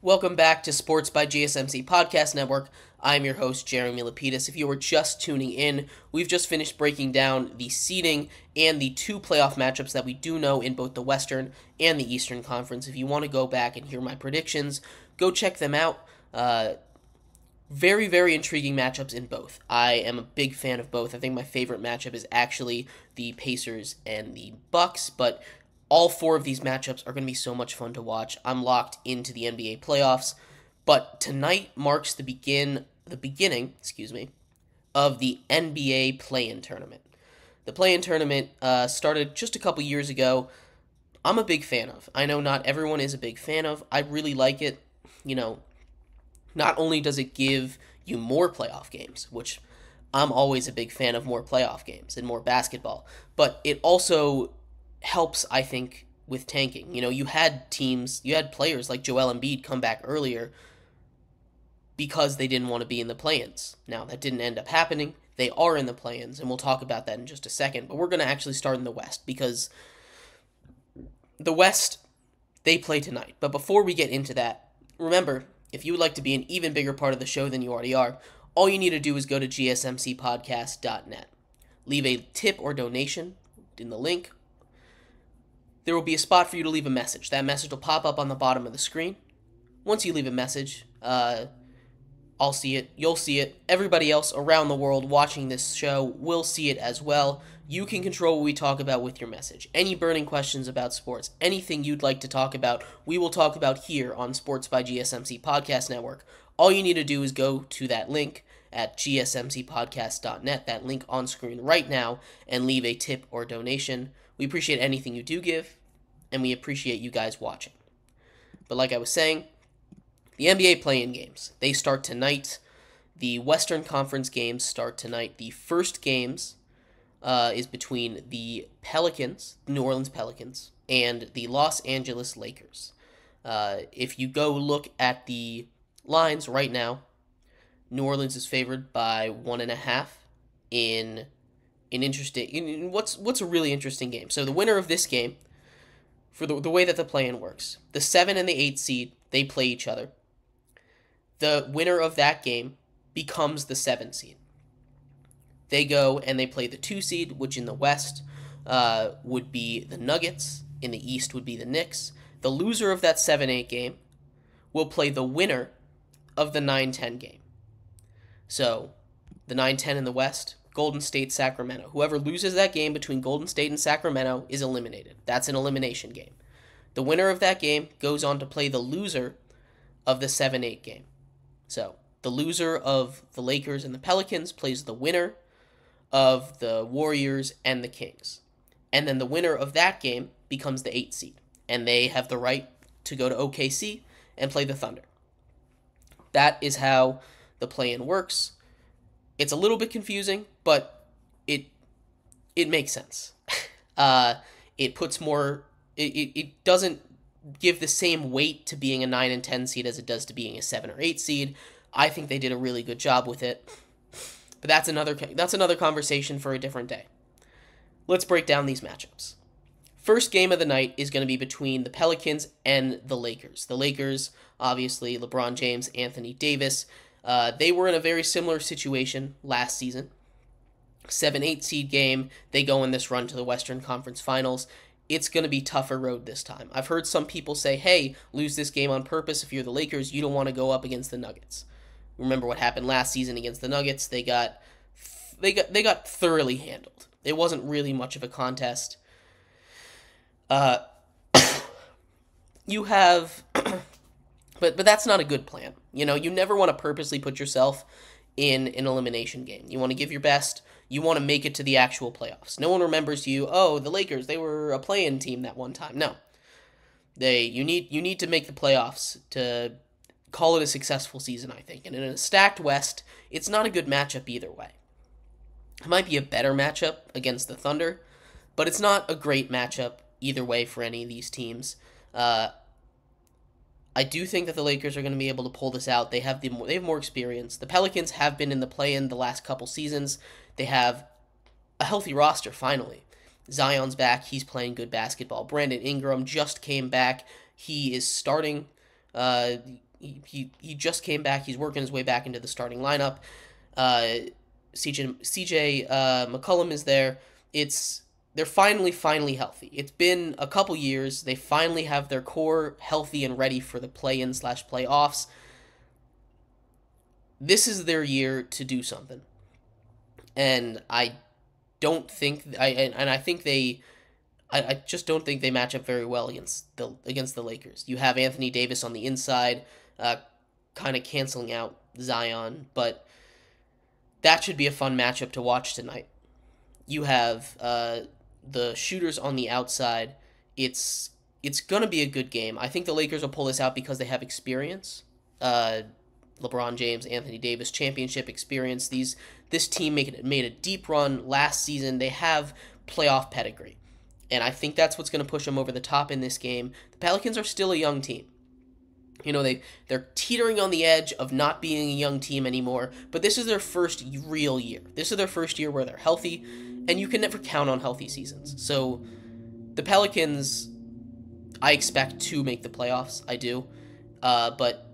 Welcome back to Sports by GSMC Podcast Network. I'm your host, Jeremy Lapidus. If you were just tuning in, we've just finished breaking down the seeding and the two playoff matchups that we do know in both the Western and the Eastern Conference. If you want to go back and hear my predictions, go check them out. Very, very intriguing matchups in both. I am a big fan of both. I think my favorite matchup is actually the Pacers and the Bucks, but all four of these matchups are going to be so much fun to watch. I'm locked into the NBA playoffs, but tonight marks the beginning, of the NBA play-in tournament. The play-in tournament started just a couple years ago. I'm a big fan of. I know not everyone is a big fan of. I really like it. Not only does it give you more playoff games, which I'm always a big fan of more playoff games and more basketball, but it also helps, I think, with tanking. You had players like Joel Embiid come back earlier because they didn't want to be in the play-ins. Now, that didn't end up happening. They are in the play-ins, and we'll talk about that in just a second, but we're going to actually start in the West because the West, they play tonight. But before we get into that, remember, if you would like to be an even bigger part of the show than you already are, all you need to do is go to gsmcpodcast.net. Leave a tip or donation in the link. There will be a spot for you to leave a message. That message will pop up on the bottom of the screen. Once you leave a message, I'll see it, you'll see it, everybody else around the world watching this show will see it as well. You can control what we talk about with your message. Any burning questions about sports, anything you'd like to talk about, we will talk about here on Sports by GSMC Podcast Network. All you need to do is go to that link at gsmcpodcast.net, that link on screen right now, and leave a tip or donation. We appreciate anything you do give, and we appreciate you guys watching. But like I was saying, the NBA play-in games, they start tonight. The Western Conference games start tonight. The first games is between the Pelicans, New Orleans Pelicans, and the Los Angeles Lakers. If you go look at the lines right now, New Orleans is favored by 1.5 in what's a really interesting game. So the winner of this game, for the way that the play-in works, the 7 and the 8 seed, they play each other. The winner of that game becomes the 7 seed. They go and they play the 2 seed, which in the West would be the Nuggets. In the East would be the Knicks. The loser of that 7-8 game will play the winner of the 9-10 game. So, the 9-10 in the West, Golden State, Sacramento. Whoever loses that game between Golden State and Sacramento is eliminated. That's an elimination game. The winner of that game goes on to play the loser of the 7-8 game. So, the loser of the Lakers and the Pelicans plays the winner of the Warriors and the Kings. And then the winner of that game becomes the 8 seed. And they have the right to go to OKC and play the Thunder. That is how the play-in works. It's a little bit confusing, but it makes sense. It puts more... It doesn't give the same weight to being a 9 and 10 seed as it does to being a 7 or 8 seed. I think they did a really good job with it. But that's another conversation for a different day. Let's break down these matchups. First game of the night is going to be between the Pelicans and the Lakers. The Lakers, obviously, LeBron James, Anthony Davis, they were in a very similar situation last season. 7-8 seed game, they go in this run to the Western Conference Finals. It's going to be tougher road this time. I've heard some people say, hey, lose this game on purpose. If you're the Lakers, you don't want to go up against the Nuggets. Remember what happened last season against the Nuggets? They got thoroughly handled. It wasn't really much of a contest. You have, but that's not a good plan. You never want to purposely put yourself in an elimination game. You want to give your best. You want to make it to the actual playoffs. No one remembers you. Oh, the Lakers, they were a play-in team that one time. No, you need to make the playoffs to call it a successful season, I think. And in a stacked West, it's not a good matchup either way. It might be a better matchup against the Thunder, but it's not a great matchup either way for any of these teams. I do think that the Lakers are going to be able to pull this out. They have more experience. The Pelicans have been in the play-in the last couple seasons. They have a healthy roster, finally. Zion's back. He's playing good basketball. Brandon Ingram just came back. He is starting. He just came back. He's working his way back into the starting lineup. CJ McCollum is there. They're finally healthy. It's been a couple years. They finally have their core healthy and ready for the play-in/playoffs. This is their year to do something, and I just don't think they match up very well against the Lakers. You have Anthony Davis on the inside, kind of canceling out Zion, but that should be a fun matchup to watch tonight. You have the shooters on the outside. It's gonna be a good game. I think the Lakers will pull this out because they have experience. LeBron James, Anthony Davis, championship experience. This team made a deep run last season. They have playoff pedigree, and I think that's what's going to push them over the top in this game. The Pelicans are still a young team. They're teetering on the edge of not being a young team anymore, but this is their first real year. This is their first year where they're healthy, and you can never count on healthy seasons. So the Pelicans, I expect to make the playoffs. I do. But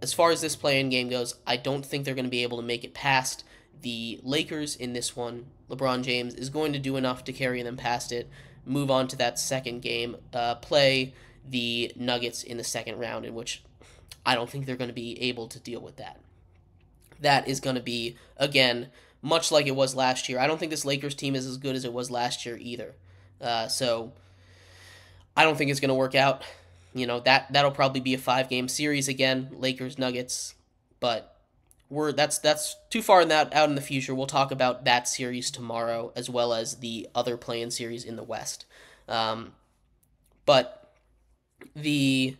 as far as this play-in game goes, I don't think they're going to be able to make it past the Lakers in this one. LeBron James is going to do enough to carry them past it, move on to that second game, play the Nuggets in the second round, in which I don't think they're going to be able to deal with that. That is going to be, again, much like it was last year. I don't think this Lakers team is as good as it was last year either. So I don't think it's going to work out. That'll probably be a 5-game series again, Lakers Nuggets, but that's too far out in the future. We'll talk about that series tomorrow, as well as the other play-in series in the West. But the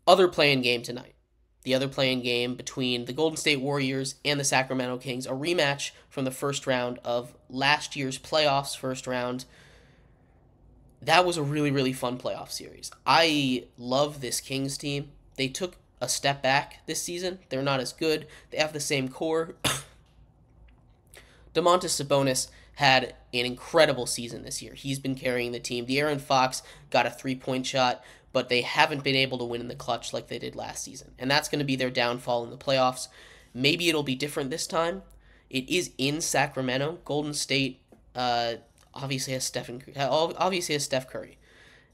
other play-in game tonight, the other play-in game between the Golden State Warriors and the Sacramento Kings, a rematch from the first round of last year's playoffs first round. That was a really, really fun playoff series. I love this Kings team. They took a step back this season. They're not as good. They have the same core. Domantas Sabonis had an incredible season this year. He's been carrying the team. De'Aaron Fox got a 3-point shot, but they haven't been able to win in the clutch like they did last season. And that's going to be their downfall in the playoffs. Maybe it'll be different this time. It is in Sacramento. Golden State obviously has Steph Curry,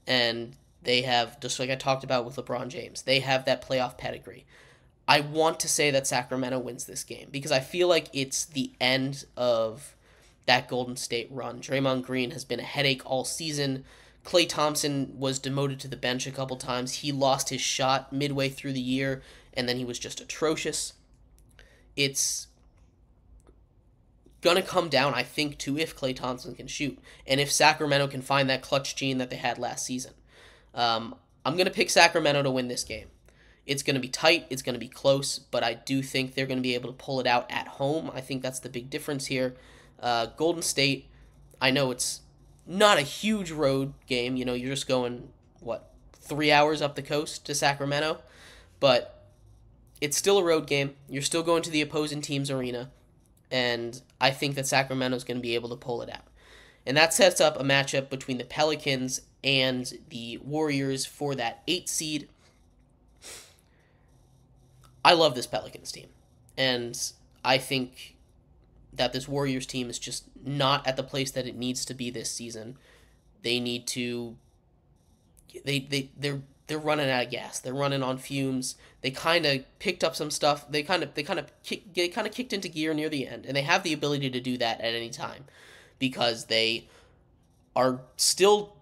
and they have, just like I talked about with LeBron James, they have that playoff pedigree. I want to say that Sacramento wins this game because I feel like it's the end of that Golden State run. Draymond Green has been a headache all season. Klay Thompson was demoted to the bench a couple times. He lost his shot midway through the year, and then he was just atrocious. It's going to come down, I think, to if Klay Thompson can shoot, and if Sacramento can find that clutch gene that they had last season. I'm going to pick Sacramento to win this game. It's going to be tight, it's going to be close, but I do think they're going to be able to pull it out at home. I think that's the big difference here. Golden State, I know it's not a huge road game. You're just going, 3 hours up the coast to Sacramento? But it's still a road game. You're still going to the opposing team's arena. And I think that Sacramento's going to be able to pull it out. And that sets up a matchup between the Pelicans and the Warriors for that 8 seed. I love this Pelicans team. And I think that this Warriors team is just not at the place that it needs to be this season. They need to... They're running out of gas. They're running on fumes. They kind of picked up some stuff. They kind of kicked into gear near the end, and they have the ability to do that at any time because they are still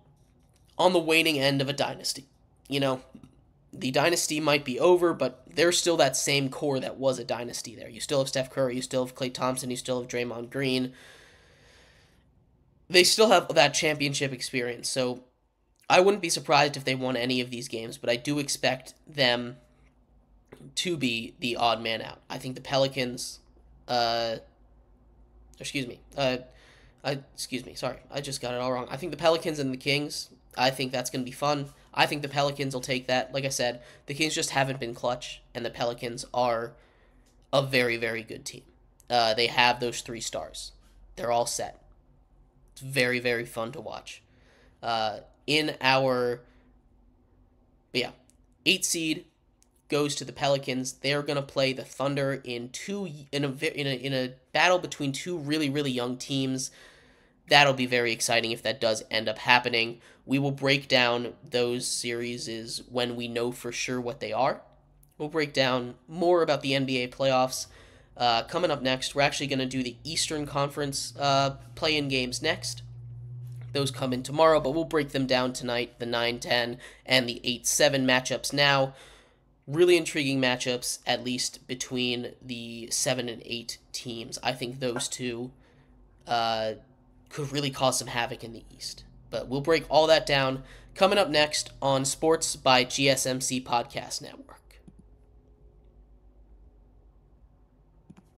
on the waning end of a dynasty. The dynasty might be over, but there's still that same core that was a dynasty there. You still have Steph Curry, you still have Klay Thompson, you still have Draymond Green. They still have that championship experience, so I wouldn't be surprised if they won any of these games, but I do expect them to be the odd man out. I think the Pelicans, sorry, I just got it all wrong. I think the Pelicans and the Kings, I think that's going to be fun. I think the Pelicans will take that. Like I said, the Kings just haven't been clutch, and the Pelicans are a very, very good team. They have those 3 stars. They're all set. It's very, very fun to watch. In our 8 seed goes to the Pelicans. They're going to play the Thunder in a battle between two really, really young teams. That'll be very exciting if that does end up happening. We will break down those series when we know for sure what they are. We'll break down more about the NBA playoffs. Coming up next, we're actually going to do the Eastern Conference play-in games next. Those come in tomorrow, but we'll break them down tonight, the 9-10 and the 8-7 matchups now. Really intriguing matchups, at least between the 7 and 8 teams. I think those two could really cause some havoc in the East. But we'll break all that down coming up next on Sports by GSMC Podcast Network.